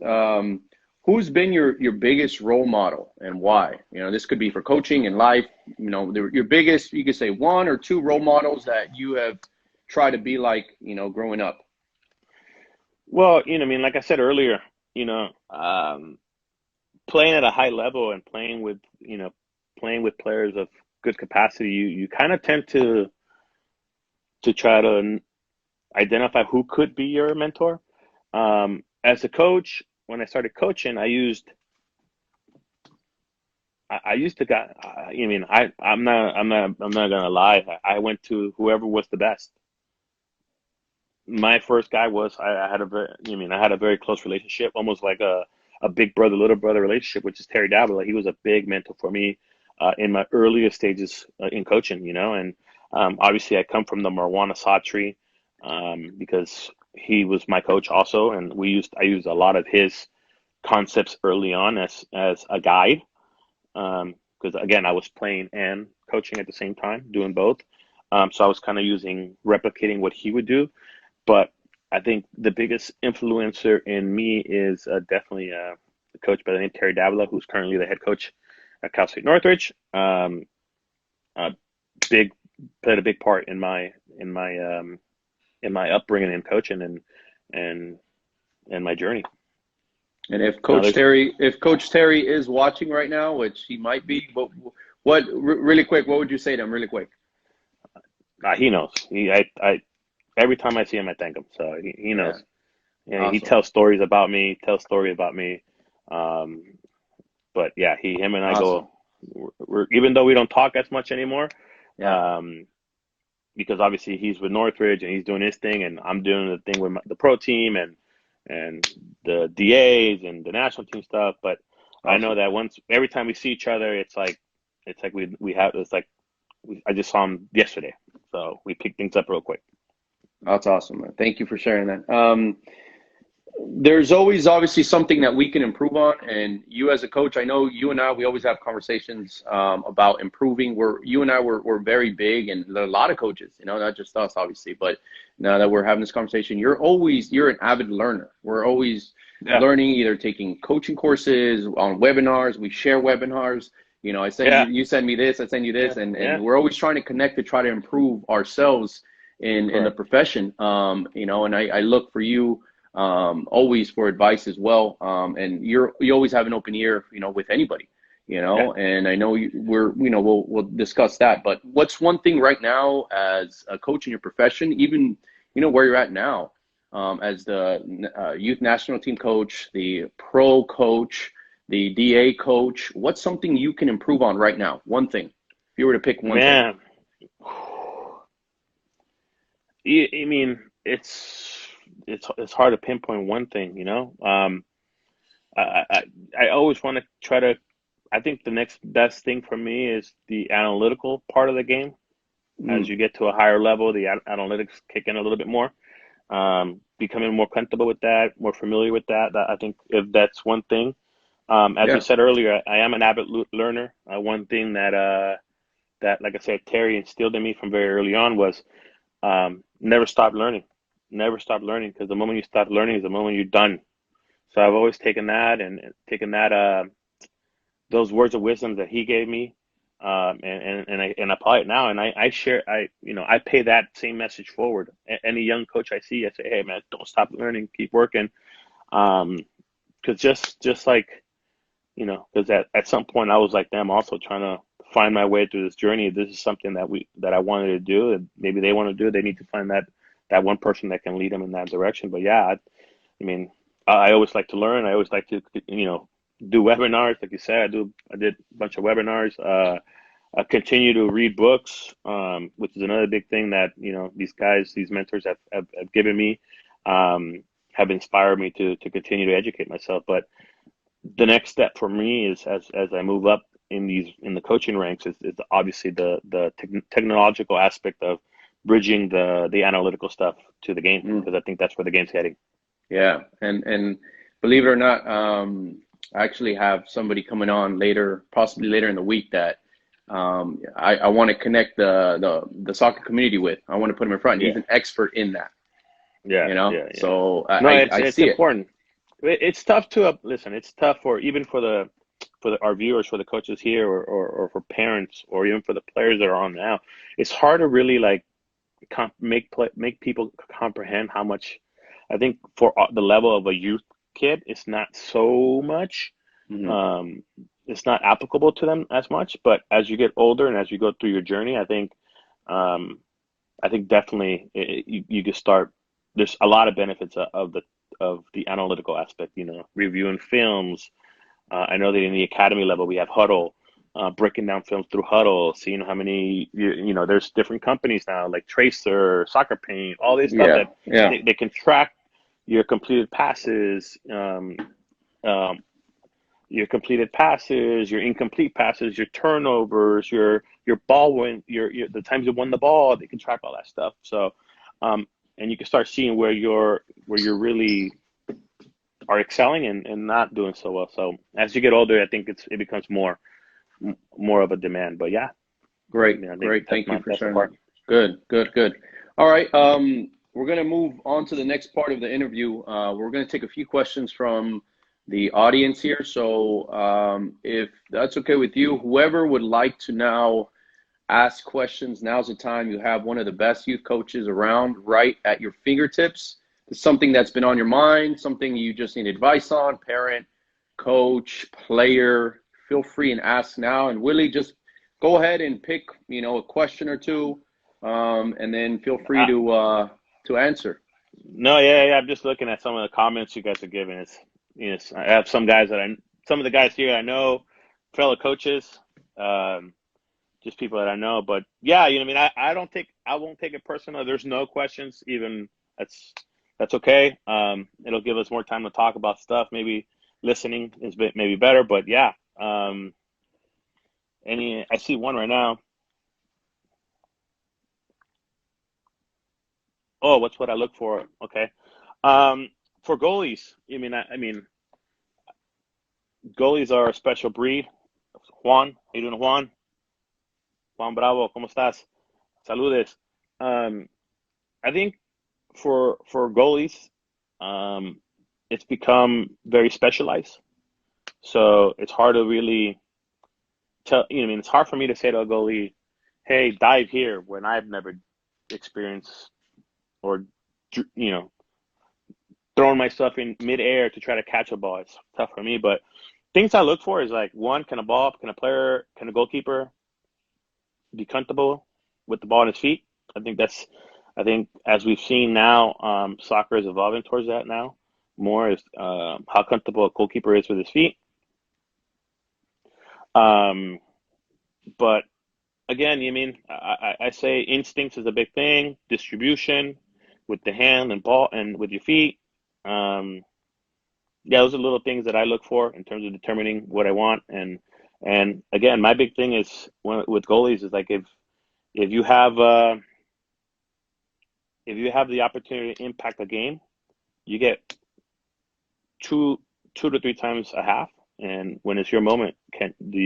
um, who's been your biggest role model and why? This could be for coaching and life. Your biggest, you could say one or two role models that you have tried to be like, growing up. Well, I mean, like I said earlier, playing at a high level and playing with players of good capacity, you kind of tend to try to identify who could be your mentor. As a coach, when I started coaching, I used to got. I mean, I'm not gonna lie. I went to whoever was the best. My first guy was I had a very, I had a very close relationship, almost like a big brother little brother relationship, which is Terry Davila. He was a big mentor for me in my earliest stages in coaching. And obviously I come from the marijuana saw tree because he was my coach also, and I used a lot of his concepts early on as a guide because again I was playing and coaching at the same time, doing both. So I was kind of replicating what he would do, but I think the biggest influencer in me is definitely a coach by the name of Terry Davila, who's currently the head coach at Cal State Northridge. Uh, big Played a big part in my upbringing in coaching and and my journey. And if Now Coach there's Terry, if Coach Terry is watching right now, which he might be, but really quick, what would you say to him, really quick? he knows. I every time I see him, I thank him. So he Yeah, knows. Yeah, he awesome, tells stories about me. Tells story about me. Um, but yeah, him and I awesome. go. Even though we don't talk as much anymore, Yeah, um, because obviously he's with Northridge and he's doing his thing, and I'm doing the thing with the pro team and the DAs and the national team stuff. But I know awesome. that every time we see each other, I just saw him yesterday, so we pick things up real quick. That's awesome, man. Thank you for sharing that. There's always obviously something that we can improve on, and you as a coach, I know you and I, we always have conversations about improving. You and I we're very big, and there are a lot of coaches, not just us obviously, but now that we're having this conversation, you're an avid learner. We're always Yeah, learning, either taking coaching courses on webinars. We share webinars. I send yeah, you send me this, I send you yeah, this, and yeah. we're always trying to connect to try to improve ourselves in the Correct. profession. And I look for you always for advice as well. And you always have an open ear, with anybody, Yeah. and I know we'll discuss that. But what's one thing right now as a coach in your profession, even, where you're at now, as the youth national team coach, the pro coach, the DA coach, what's something you can improve on right now? One thing, if you were to pick one thing. Man, I mean, it's hard to pinpoint one thing. I I, I always want to try to. I think the next best thing for me is the analytical part of the game. As Mm, you get to a higher level, the analytics kick in a little bit more. Becoming more comfortable with that, more familiar with that. I think if that's one thing. As you yeah, said earlier, I am an avid learner. One thing that, like I said, Terry instilled in me from very early on was never stop learning. Never stop learning, because the moment you stop learning is the moment you're done. So I've always taken that and taken that those words of wisdom that he gave me, and apply it now. And I share I pay that same message forward. Any young coach I see, I say, hey man, don't stop learning, keep working. Um, because just like because at some point I was like them, also trying to find my way through this journey. This is something that I wanted to do, and maybe they want to do it. They need to find that one person that can lead them in that direction. But yeah, I mean, I always like to learn. I always like to do webinars, like you said. I did a bunch of webinars. I continue to read books, which is another big thing that these mentors have given me, have inspired me to continue to educate myself. But the next step for me is as I move up in the coaching ranks is obviously the technological aspect of bridging the analytical stuff to the game, mm, because I think that's where the game's heading. yeah, and believe it or not, I actually have somebody coming on later, possibly later in the week, that I want to connect the soccer community with. I want to put him in front. He's Yeah, an expert in that, yeah, yeah, yeah. so No, I it's see it. important. It's tough to listen. It's tough for even for our viewers, for the coaches here, or for parents, or even for the players that are on now. It's hard to really like make people comprehend how much. I think for the level of a youth kid, it's not so much. Hmm. Um, it's not applicable to them as much. But as you get older and as you go through your journey, um, I think definitely you can start. There's a lot of benefits of the analytical aspect. Reviewing films. I know that in the academy level we have Huddle, breaking down films through Huddle, seeing how many. There's different companies now like Tracer, Soccer Paint, all this stuff Yeah, that yeah. they can track your completed passes. Um, your completed passes, your incomplete passes, your turnovers, your ball win, your the times you won the ball. They can track all that stuff. So, and you can start seeing where you're really are excelling and not doing so well. So as you get older, I think it becomes more of a demand. But yeah, Great, I think great. Thank you for that's the sharing that. part. Good, good, good. All right. We're going to move on to the next part of the interview. We're going to take a few questions from the audience here. So, if that's okay with you, whoever would like to now ask questions, now's the time. You have one of the best youth coaches around right at your fingertips. It's something that's been on your mind, something you just need advice on, parent, coach, player. Feel free and ask now. And Willie, just go ahead and pick, a question or two, and then feel free Uh, to answer. no, yeah, yeah. I'm just looking at some of the comments you guys are giving. I have some of the guys here I know, fellow coaches. Just people that I know. But yeah, what I mean. I won't take it personal. There's no questions. Even that's that's okay. It'll give us more time to talk about stuff. Maybe listening is maybe better. But yeah, I see one right now. Oh, what's what I look for? Okay, um, for goalies. I mean, goalies are a special breed. Juan, how you doing, Juan? Juan Bravo, ¿cómo estás? Saludes. Um, I think for goalies, um, it's become very specialized. So it's hard to really tell. It's hard for me to say to a goalie, "Hey, dive here," when I've never experienced or you know thrown myself in midair to try to catch a ball. It's tough for me. But things I look for is like one, can a goalkeeper be comfortable with the ball on his feet? I think as we've seen now, soccer is evolving towards that now. More is how comfortable a goalkeeper is with his feet. Um, but again, I say instincts is a big thing. Distribution with the hand and ball and with your feet. Um, yeah, those are little things that I look for in terms of determining what I want. And again, my big thing is with goalies is like if you have uh, if you have the opportunity to impact a game, you get two two to three times a half. And when it's your moment, can do you